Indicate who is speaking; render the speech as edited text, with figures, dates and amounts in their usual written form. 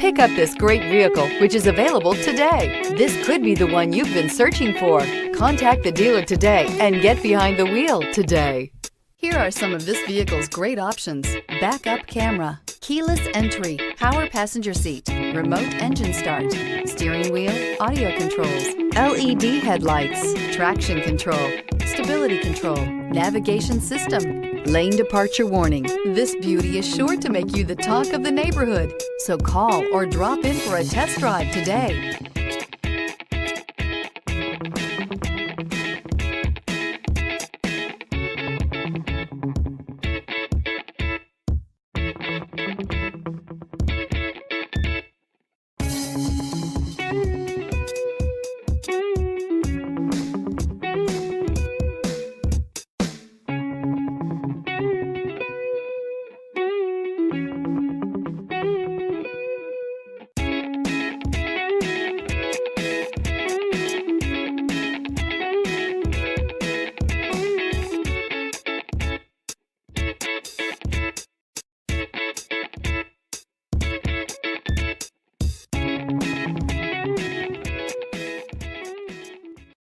Speaker 1: Pick up this great vehicle, which is available today. This could be the one you've been searching for. Contact the dealer today and get behind the wheel today. Here are some of this vehicle's great options: backup camera, keyless entry, power passenger seat, remote engine start, steering wheel audio controls, LED headlights, traction control, stability control, navigation system, lane departure warning. This beauty is sure to make you the talk of the neighborhood. So call or drop in for a test drive today.